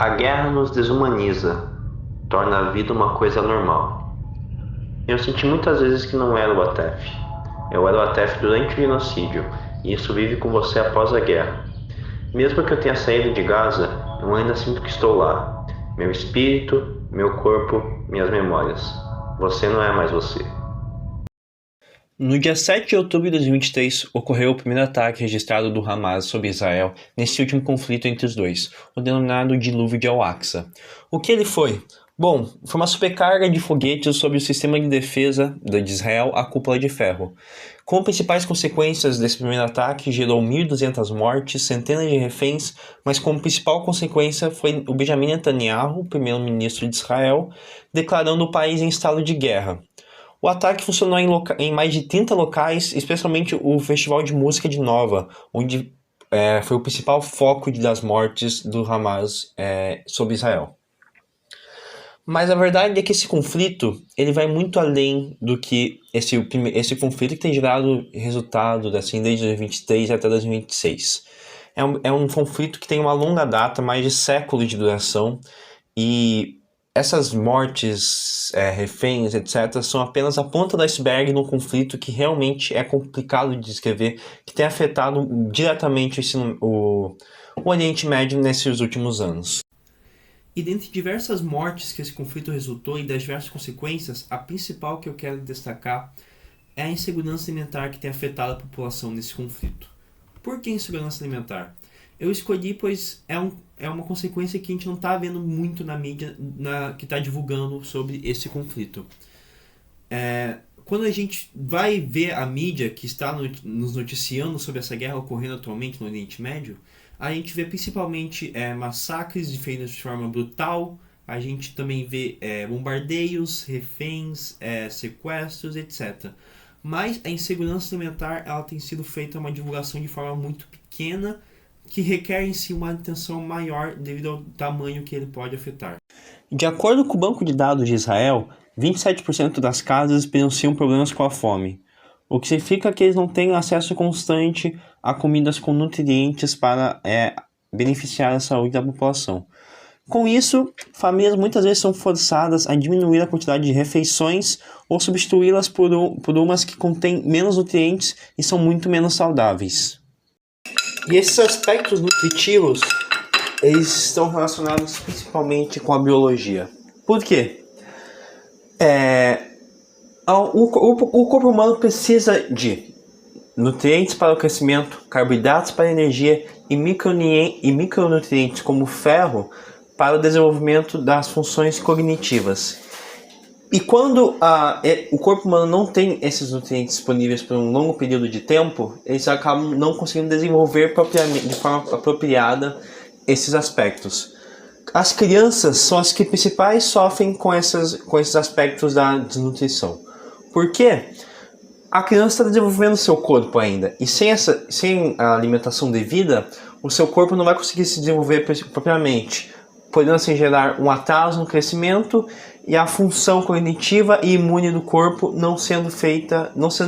A guerra nos desumaniza, torna a vida uma coisa normal. Eu senti muitas vezes que não era o ATEF. Eu era o ATEF durante o genocídio, e isso vive com você após a guerra. Mesmo que eu tenha saído de Gaza, eu ainda sinto que estou lá. Meu espírito, meu corpo, minhas memórias. Você não é mais você. No dia 7 de outubro de 2023, ocorreu o primeiro ataque registrado do Hamas sobre Israel nesse último conflito entre os dois, o denominado Dilúvio de Al-Aqsa. O que ele foi? Bom, foi uma supercarga de foguetes sobre o sistema de defesa de Israel, a Cúpula de Ferro. Como principais consequências desse primeiro ataque, gerou 1.200 mortes, centenas de reféns, mas como principal consequência foi o Benjamin Netanyahu, primeiro-ministro de Israel, declarando o país em estado de guerra. O ataque funcionou em mais de 30 locais, especialmente o Festival de Música de Nova, onde foi o principal foco das mortes do Hamas sobre Israel. Mas a verdade é que esse conflito ele vai muito além do que esse conflito que tem gerado resultado assim, desde 2023 até 2026. É um conflito que tem uma longa data, mais de séculos de duração, e essas mortes, reféns, etc., são apenas a ponta do iceberg num conflito que realmente é complicado de descrever, que tem afetado diretamente o Oriente Médio nesses últimos anos. E dentre diversas mortes que esse conflito resultou e das diversas consequências, a principal que eu quero destacar é a insegurança alimentar que tem afetado a população nesse conflito. Por que insegurança alimentar? Eu escolhi pois é uma consequência que a gente não está vendo muito na mídia que está divulgando sobre esse conflito. Quando a gente vai ver a mídia que está nos noticiando sobre essa guerra ocorrendo atualmente no Oriente Médio, a gente vê principalmente massacres feitos de forma brutal, a gente também vê bombardeios, reféns, sequestros, etc. Mas a insegurança alimentar ela tem sido feita uma divulgação de forma muito pequena, que requer em si uma atenção maior devido ao tamanho que ele pode afetar. De acordo com o Banco de Dados de Israel, 27% das casas experienciam problemas com a fome, o que significa que eles não têm acesso constante a comidas com nutrientes para beneficiar a saúde da população. Com isso, famílias muitas vezes são forçadas a diminuir a quantidade de refeições ou substituí-las por umas que contêm menos nutrientes e são muito menos saudáveis. E esses aspectos nutritivos, eles estão relacionados principalmente com a biologia. Por quê? O corpo humano precisa de nutrientes para o crescimento, carboidratos para a energia e micronutrientes como ferro para o desenvolvimento das funções cognitivas. E quando o corpo humano não tem esses nutrientes disponíveis por um longo período de tempo, eles acabam não conseguindo desenvolver de forma apropriada esses aspectos. As crianças são as que principais sofrem com esses aspectos da desnutrição. Por quê? A criança está desenvolvendo seu corpo ainda, e sem a alimentação devida, o seu corpo não vai conseguir se desenvolver propriamente, podendo assim gerar um atraso no crescimento e a função cognitiva e imune do corpo não sendo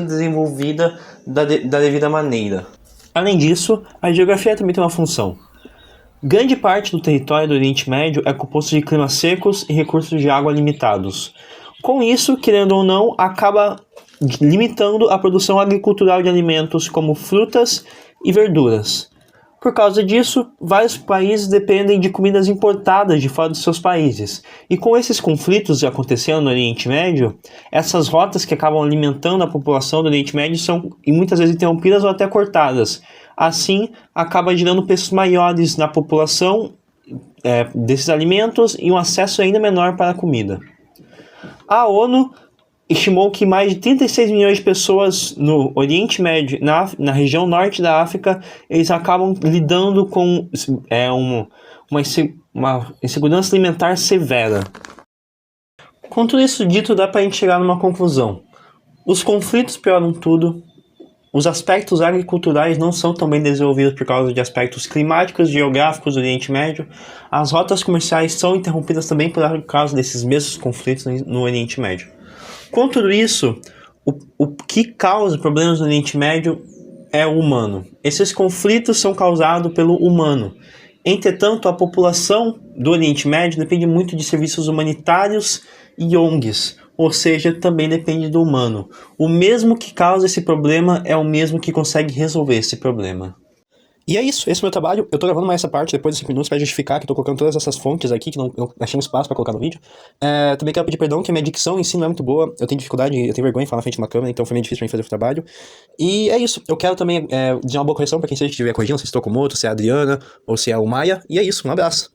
desenvolvida da devida maneira. Além disso, a geografia também tem uma função. Grande parte do território do Oriente Médio é composto de climas secos e recursos de água limitados. Com isso, querendo ou não, acaba limitando a produção agricultural de alimentos como frutas e verduras. Por causa disso, vários países dependem de comidas importadas de fora dos seus países. E com esses conflitos acontecendo no Oriente Médio, essas rotas que acabam alimentando a população do Oriente Médio são muitas vezes interrompidas ou até cortadas. Assim, acaba gerando preços maiores na população desses alimentos e um acesso ainda menor para a comida. A ONU estimou que mais de 36 milhões de pessoas no Oriente Médio, na região norte da África, eles acabam lidando com uma insegurança alimentar severa. Com tudo isso dito, dá para a gente chegar numa conclusão. Os conflitos pioram tudo, os aspectos agriculturais não são tão bem desenvolvidos por causa de aspectos climáticos e geográficos do Oriente Médio, as rotas comerciais são interrompidas também por causa desses mesmos conflitos no Oriente Médio. Com tudo isso, o que causa problemas no Oriente Médio é o humano. Esses conflitos são causados pelo humano. Entretanto, a população do Oriente Médio depende muito de serviços humanitários e ONGs, ou seja, também depende do humano. O mesmo que causa esse problema é o mesmo que consegue resolver esse problema. E é isso, esse é o meu trabalho. Eu tô gravando mais essa parte depois de 5 minutos pra justificar que eu tô colocando todas essas fontes aqui, que não achei um espaço pra colocar no vídeo. Também quero pedir perdão que a minha dicção em si não é muito boa. Eu tenho dificuldade, eu tenho vergonha de falar na frente de uma câmera, então foi meio difícil pra mim fazer o trabalho. E é isso, eu quero também dizer uma boa correção pra quem seja que estiver corrigindo, se é Tokomoto, se é a Adriana ou se é o Maia. E é isso, um abraço.